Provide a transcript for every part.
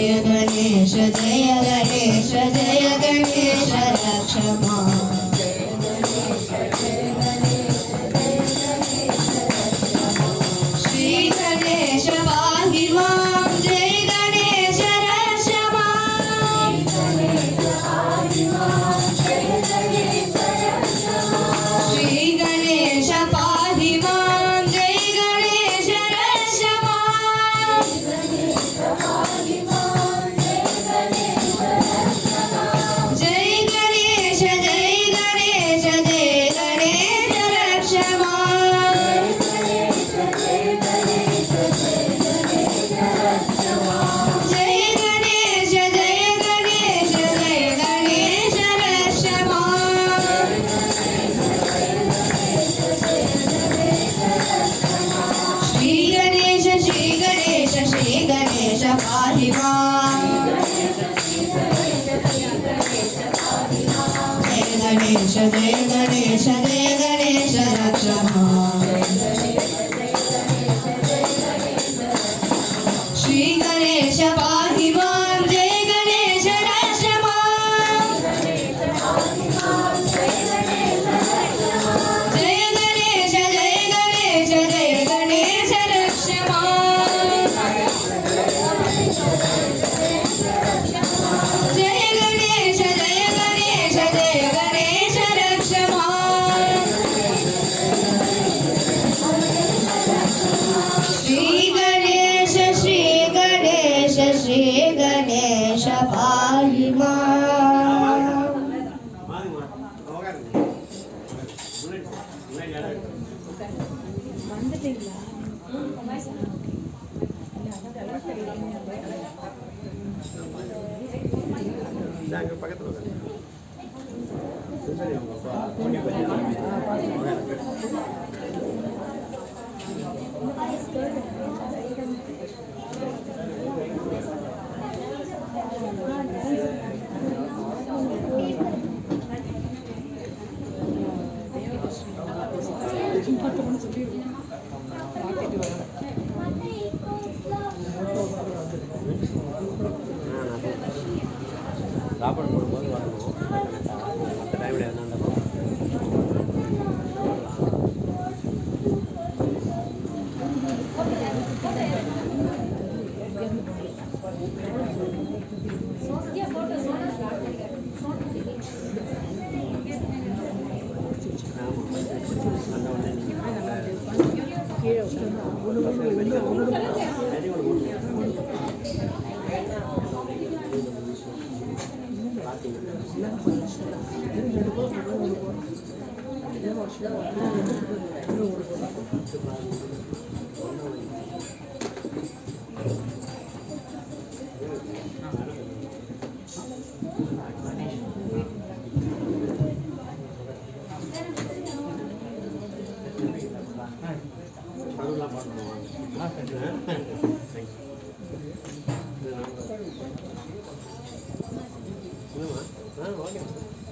जय गणेश जय गणेश जय गणेश रक्ष मां श्री गणेश पाहि मां जय गणेश रक्ष मां श्री गणेश पाहि मां जय गणेश रक्ष मां जय गणेश जय गणेश जय गणेश रक्ष मां जय गणेश जय गणेश जय गणेश रक्ष मां श्री गणेश श्री गणेश पाहि मां जय गणेश जय गणेश जय गणेश रक्ष मां श्री गणेश पाहि मां जय गणेश रक्ष मां जय गणेश जय गणेश जय गणेश रक्ष मां जय गणेश जय गणेश जय गणेश रक्ष मां श्री गणेश श्री गणेश पाहि मां சாப்பாடு போடும்போது வரணும் மற்ற டைமில் எதுனா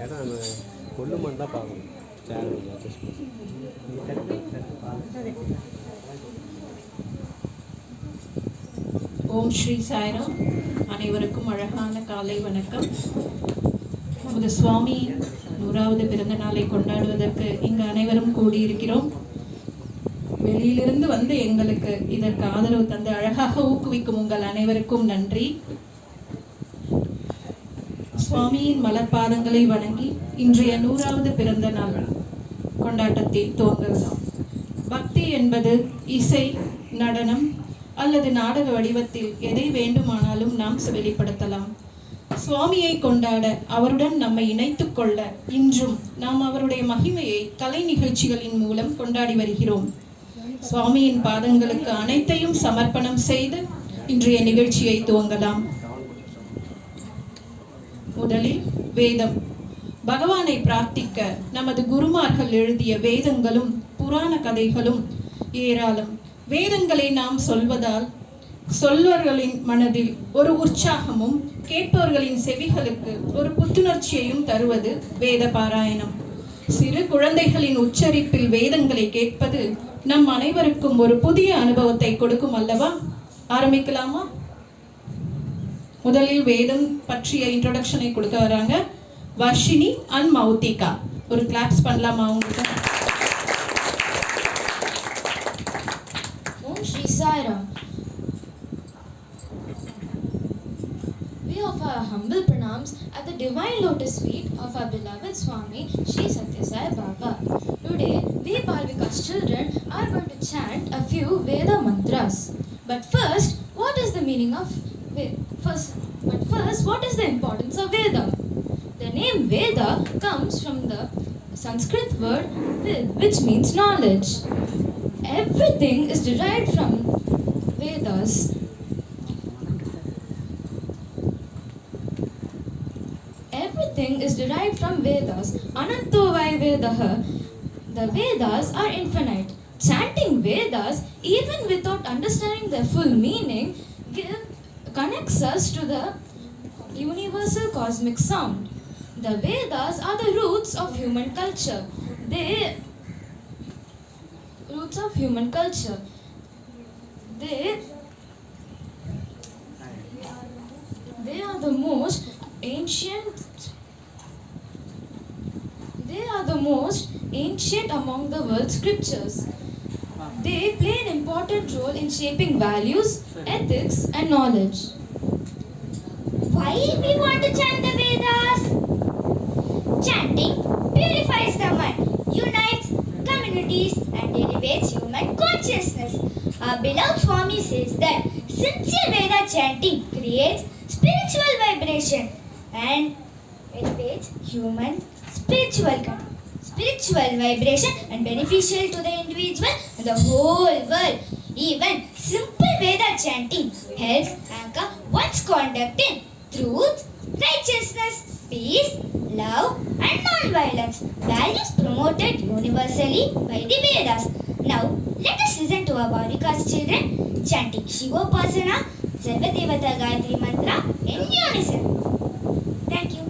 இடம் கொல்லுமான்னு தான் பார்க்கணும். ஓம் ஸ்ரீ சாய்ராம். அனைவருக்கும் அழகான காலை வணக்கம். நமது சுவாமி 100வது பிறந்த நாளை கொண்டாடுவதற்கு இங்கு அனைவரும் கூடியிருக்கிறோம். வெளியிலிருந்து வந்து எங்களுக்கு இதற்கு ஆதரவு தந்து அழகாக ஊக்குவிக்கும் உங்கள் அனைவருக்கும் நன்றி. சுவாமியின் மலர்பாதங்களை வணங்கி இன்றைய 100வது பிறந்த நாள் கொண்டாட்டத்தை துவங்கலாம். பக்தி என்பது இசை, நடனம் அல்லது நாடக வடிவத்தில் எதை வேண்டுமானாலும் நாம் வெளிப்படுத்தலாம். சுவாமியை கொண்டாட, அவருடன் நம்மை இணைத்துக் கொள்ள இன்றும் நாம் அவருடைய மகிமையை கலை நிகழ்ச்சிகளின் மூலம் கொண்டாடி வருகிறோம். சுவாமியின் பாதங்களுக்கு அனைத்தையும் சமர்ப்பணம் செய்து இன்றைய நிகழ்ச்சியை துவங்கலாம். முதலில் வேதம். பகவானை பிரார்த்திக்க நமது குருமார்கள் எழுதிய வேதங்களும் புராண கதைகளும் ஏராளம். வேதங்களை நாம் சொல்வதால் சொல்வர்களின் மனதில் ஒரு உற்சாகமும் கேட்பவர்களின் செவிகளுக்கு ஒரு புத்துணர்ச்சியையும் தருவது வேத பாராயணம். சிறு குழந்தைகளின் உச்சரிப்பில் வேதங்களை கேட்பது நம் அனைவருக்கும் ஒரு புதிய அனுபவத்தை கொடுக்கும் அல்லவா? ஆரம்பிக்கலாமா? முதலில் வேதம் பற்றிய இன்ட்ரோடக்ஷனை கொடுக்க வராங்க வர்ஷினி அண்ட் மௌத்திகா. ஒரு கிளாப்ஸ் பண்ணலாமா அவங்களுக்கு? Om Shri Sai Ram. We offer our humble pranams at the divine lotus feet of our beloved Swami Shri Satya Sai Baba. Today, we Balvikas children are going to chant a few Veda mantras. But first, what is the meaning of First, what is the importance of Veda? The name Veda comes from the Sanskrit word Vid, which means knowledge. Everything is derived from Vedas. Everything is derived from Vedas. Ananto vai Vedaha. The Vedas are infinite. Chanting Vedas, even without understanding their full meaning, connects us to the universal cosmic sound. The Vedas are the roots of human culture. They are the most ancient among the world's scriptures. They play an important role in shaping values, ethics and knowledge. Why we want to chant the Vedas? Chanting purifies the mind, unites communities and elevates human consciousness. Our beloved Swami says that sincere Veda chanting creates spiritual vibration and elevates human spiritual vibration and beneficial to the individual and the whole world. Even simple Veda chanting helps anchor one's conduct in truth, righteousness, peace, love and non-violence, values promoted universally by the Vedas. Now, let us listen to our Balvikas children chanting Shivopasana, Sarva Devata Gayatri Mantra in unison. Thank you.